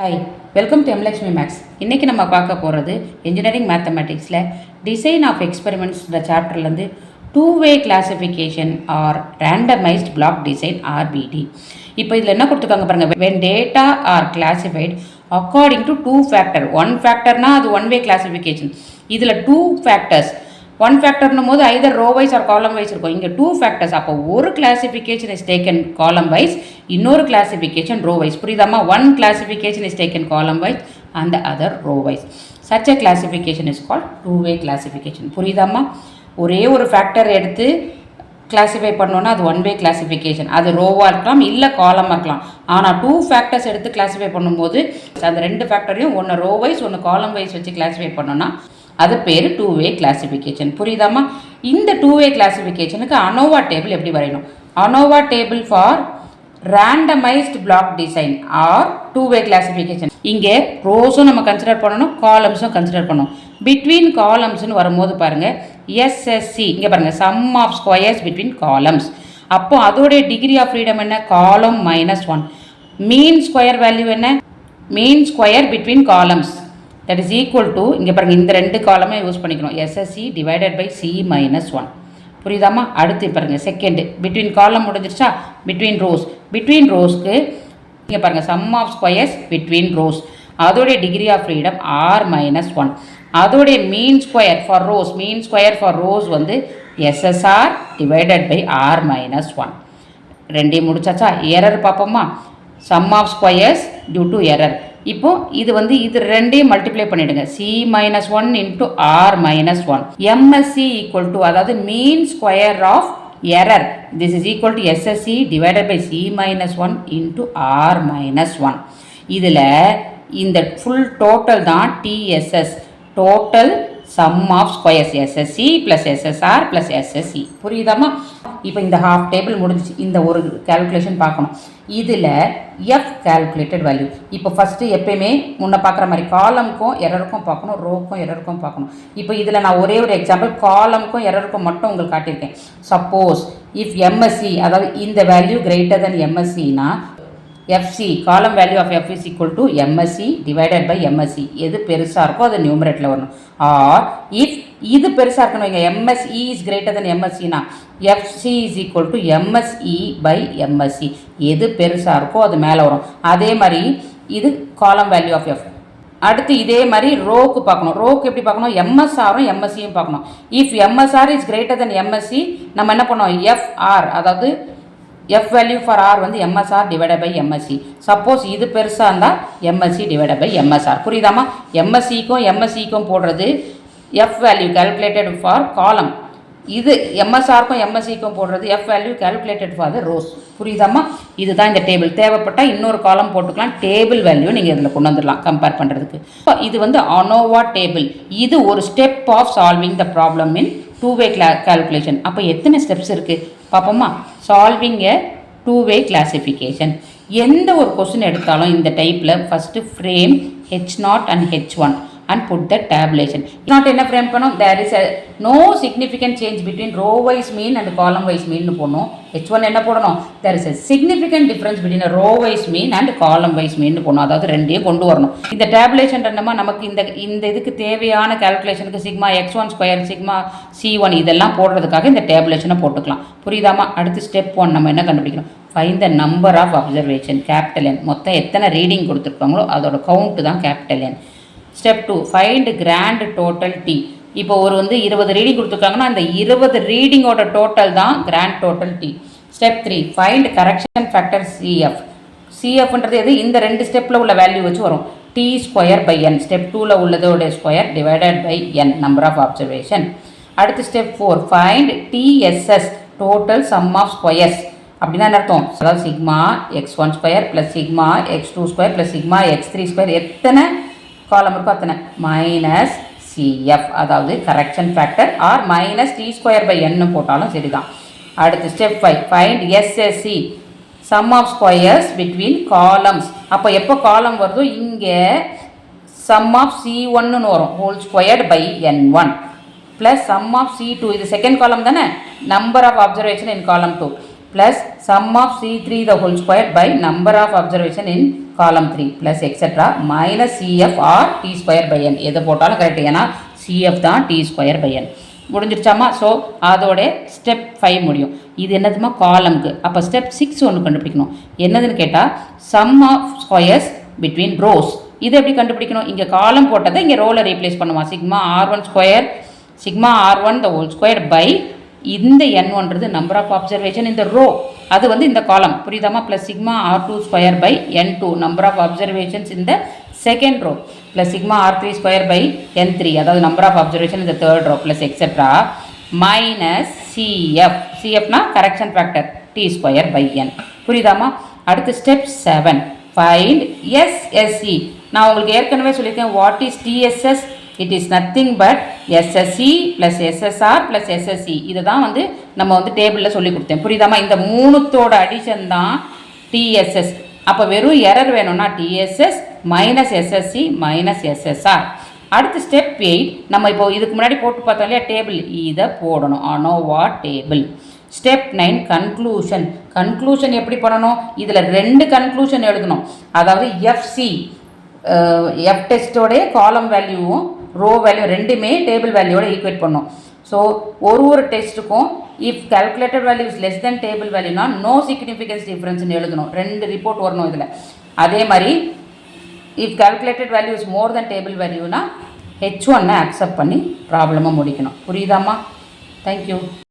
Hi, welcome to M Lakshmi maths. இன்றைக்கி நம்ம பார்க்க போகிறது இன்ஜினியரிங் மேத்தமெட்டிக்ஸில் டிசைன் ஆஃப் எக்ஸ்பெரிமெண்ட்ஸ்ன்ற சாப்டர்லேருந்து two way classification or randomized block design RBD. இப்போ இதில் என்ன கொடுத்துருக்காங்க பாருங்கள். When data are classified according to two factor. One ஃபேக்டர்னால் அது ஒன் வே கிளாசிஃபிகேஷன். இதில் டூ ஃபேக்டர்ஸ். ஒன் ஃபேக்டர்னும் போது either row wise or column wise இருக்கும். இங்கே டூ ஃபேக்டர்ஸ். அப்போ ஒரு classification is taken column wise, இன்னொரு கிளாசிஃபிகேஷன் ரோ வைஸ். புரியுதாமா? One classification is taken column wise and other row wise. Such a classification is called two way classification. புரியுதாமா? ஒரே ஒரு factor எடுத்து கிளாஸிஃபை பண்ணோன்னா அது ஒன் வே கிளாசிஃபிகேஷன். அது ரோவாக இருக்கலாம், இல்லை காலமாக இருக்கலாம். ஆனால் டூ ஃபேக்டர்ஸ் எடுத்து கிளாஸிஃபை பண்ணும்போது அந்த ரெண்டு ஃபேக்டரையும் ஒன்று ரோ வைஸ் ஒன்று காலம் வைஸ் வச்சு கிளாஸிஃபை பண்ணோன்னா அது பேர் டூ-வே கிளாசிஃபிகேஷன். புரியுதாமா? இந்த டூ-வே கிளாசிஃபிகேஷனுக்கு அனோவா டேபிள் எப்படி வரையணும்? ANOVA table for randomised block design or two way classification. இங்கே ரோஸும் நம்ம கன்சிடர் பண்ணணும், காலம்ஸும் கன்சிடர் பண்ணணும். பிட்வீன் காலம்ஸ்னு வரும்போது பாருங்கள் எஸ்எஸ்சி. இங்கே பாருங்கள் sum of squares between columns. அப்போ அதோடைய டிகிரி ஆஃப் ஃப்ரீடம் என்ன? காலம் -1. மீன் ஸ்கொயர் வேல்யூ என்ன? Mean square between columns that is equal to, இங்கே பாருங்கள் இந்த ரெண்டு காலமே யூஸ் பண்ணிக்கணும், SSC டிவைடட் பை C -1. புரியுதாமா? அடுத்து பாருங்கள் செகண்டு பிட்வீன் காலம் முடிஞ்சிருச்சா? Between rose. பிட்வீன் ரோஸ்க்கு இங்கே பாருங்கள் sum of squares between rows. அதோடைய டிகிரி ஆஃப் ஃப்ரீடம் R-1. அதோடைய mean square for rows, mean square for rows வந்து SSR டிவைடட் பை R-1. ரெண்டையும் முடிச்சாச்சா? எரர் பார்ப்போமா? Sum of squares due to error. இப்போது இது வந்து இது ரெண்டையும் மல்டிப்ளை பண்ணிவிடுங்க. C-1 into R-1. MSC equal to, அதாவது mean square of error, this is equal to SSC divided by C-1 into R-1. இதில் இந்த ஃபுல் டோட்டல் தான் TSS, total sum of squares, SSC plus SSR plus SSC. புரியுதாமா? இப்போ இந்த half table முடிஞ்சிச்சு. இந்த ஒரு கேல்குலேஷன் பார்க்கணும். இதில் F கால்குலேட்டட் வேல்யூ. இப்போ ஃபஸ்ட்டு எப்பயுமே முன்ன பார்க்குற மாதிரி காலமுக்கும் எரருக்கும் பார்க்கணும், ரோக்கும் எரருக்கும் பார்க்கணும். இப்போ இதில் நான் ஒரே ஒரு எக்ஸாம்பிள் காலமுக்கும் எரருக்கும் மட்டும் உங்களுக்கு காட்டியிருக்கேன். சப்போஸ் இஃப் MSC, அதாவது இந்த வேல்யூ கிரேட்டர் தென் MSCனா FC, column value of F is equal to MSC divided by MSC. எது பெருசாக இருக்கோ அது நியூமரேட்டில் வரணும். ஆர் இஃப் இது பெருசாக இருக்கணும், இங்கே MSE இஸ் கிரேட்டர் தென் MSCனா FC is equal to MSE by MSC. எது பெருசாக இருக்கோ அது மேலே வரும். அதே மாதிரி இது காலம் வேல்யூ ஆஃப் F. அடுத்து இதே மாதிரி ரோக்கு பார்க்கணும். ரோக்கு எப்படி பார்க்கணும்? MSRும் MSCயும் பார்க்கணும். If MSR is greater than MSC நம்ம என்ன பண்ணோம்? FR, அதாவது F வேல்யூ ஃபார் R வந்து MSR divided by MSC. Suppose இது பெருசாக இருந்தால் MSC டிவைடட் பை MSR. புரியுதாமா? MSCக்கும் MSCக்கும் போடுறது F வேல்யூ கால்குலேட்டட் ஃபார் காலம். இது MSRக்கும் MSCக்கும் போடுறது F value calculated for the rows. புரியுதாமா? இதுதான் இந்த டேபிள். தேவைப்பட்டால் இன்னொரு காலம் போட்டுக்கலாம். டேபிள் வேல்யூ நீங்கள் இதில் கொண்டு வந்துடலாம் கம்பேர் பண்ணுறதுக்கு. இது வந்து அனோவா டேபிள். இது ஒரு step of solving the problem in two way calculation. அப்போ எத்தனை ஸ்டெப்ஸ் இருக்குது பார்ப்போமா? Solving a two way classification. எந்த ஒரு கொஸ்டின் எடுத்தாலும் இந்த டைப்பில் first frame H0 and H1 and put the tabulation. Not என்ன ஃப்ரேம் பண்ணோம்? there is a no significant change between row wise mean and column wise mean னு போடணும். H1 என்ன போடணும்? there is a significant difference between a row wise mean and column wise mean னு போடணும். அதாவது ரெண்டையும் கொண்டு வரணும். இந்த டேபுலேஷன் என்னமா நமக்கு இந்த இதுக்கு தேவையான கால்குலேஷனுக்கு sigma x1 square sigma C1 இதெல்லாம் போடுறதுக்காக இந்த டேபுலேஷனை போட்டுக்கலாம். புரியுதாமா? அடுத்து ஸ்டெப் 1 நம்ம என்ன கண்டுபிடிக்கணும்? Find the number of observation, capital N. மொத்தம் எத்தனை ரீடிங் கொடுத்துருக்காங்களோ அதோட கவுண்ட் தான் capital N. Step 2 find grand total T. இப்போ ஒரு வந்து 20 ரீடிங் கொடுத்துருக்காங்கன்னா அந்த 20 ரீடிங்கோட டோட்டல் தான் grand total T. Step 3 find correction factor CF. CFன்றது எது? இந்த ரெண்டு ஸ்டெப்பில் உள்ள வேல்யூ வச்சு வரும். T square by N. Step 2ல் உள்ளதோட square divided by N, number of observation. அடுத்து step 4 find TSS, total sum of squares. அப்படின்னா என்ன அர்த்தம்? அதாவது sigma x1 square plus sigma x2 square plus sigma x3 square எத்தனை காலம் இருக்கும் அத்தனை மைனஸ் CF, அதாவது correction factor, or minus T square by N போட்டாலும் சரிதான். அடுத்து step 5 find SSC, sum of squares between columns. அப்போ எப்போ காலம் வருதோ இங்கே சம் ஆஃப் C1னு வரும், whole squared by N1 plus sum of C2, இது செகண்ட் காலம் தானே, நம்பர் ஆஃப் அப்சர்வேஷன் இன் காலம் 2 plus sum of C3 the whole square by number of observation in column 3 plus etc. minus CF or T square by n. எது போட்டாலும் correct, ஏன்னா CF தான் T square by n. முடிஞ்சிருச்சாமா? So அதோட step 5 முடியும். இது என்னதுமா? காலம்க்கு. அப்போ ஸ்டெப் 6 ஒன்று கண்டுபிடிக்கணும். என்னதுன்னு கேட்டால் sum of squares between rows. இது எப்படி கண்டுபிடிக்கணும்? இங்கே காலம் போட்டதை இங்கே ரோவில் ரீப்ளேஸ் பண்ணுவான். Sigma R1 square sigma R1 the whole square by இந்த n1ன்றது நம்பர் ஆஃப் அப்சர்வேஷன் இந்த ரோ, அது வந்து இந்த காலம், புரியுதாமா? Plus sigma R2 square by n2 number of observations இந்த second row, plus sigma R3 square by n3 அதாவது number of observation இந்த third row, plus etcetera minus சிஎஃப்னா correction factor T square by n. புரியுதாமா? அடுத்து step 7 find SSE. நான் உங்களுக்கு ஏற்கனவே சொல்லியிருக்கேன் what is TSS. It is nothing but SSE plus SSR plus SSE. இதை தான் வந்து நம்ம வந்து டேபிளில் சொல்லி கொடுத்தேன். புரியுதாமா? இந்த மூணுத்தோட அடிஷன் தான் TSS. அப்போ வெறும் எரர் வேணும்னா TSS minus SSE minus SSR. அடுத்து ஸ்டெப் 8 நம்ம இப்போ இதுக்கு முன்னாடி போட்டு பார்த்தோம் இல்லையா டேபிள், இதை போடணும். ANOVA table. Step 9 conclusion. Conclusion எப்படி பண்ணணும்? இதில் 2 கன்க்ளூஷன் எழுதணும். அதாவது எஃப்சி எஃப் டெஸ்ட்டோடைய காலம் வேல்யூவும் ரோ வேல்யூ ரெண்டுமே டேபிள் வேல்யூவோட ஈக்குவேட் பண்ணும். ஸோ ஒரு டெஸ்ட்டுக்கும் if calculated value is less than table வேல்யூனா நோ சிக்னிஃபிகன்ஸ் டிஃப்ரென்ஸ்னு எழுதணும். 2 ரிப்போர்ட் வரணும் இதில். அதே மாதிரி if calculated value is more than table வேல்யூனா H1 அக்செப்ட் பண்ணி ப்ராப்ளமாக முடிக்கணும். புரியுதாம்மா? தேங்க்யூ.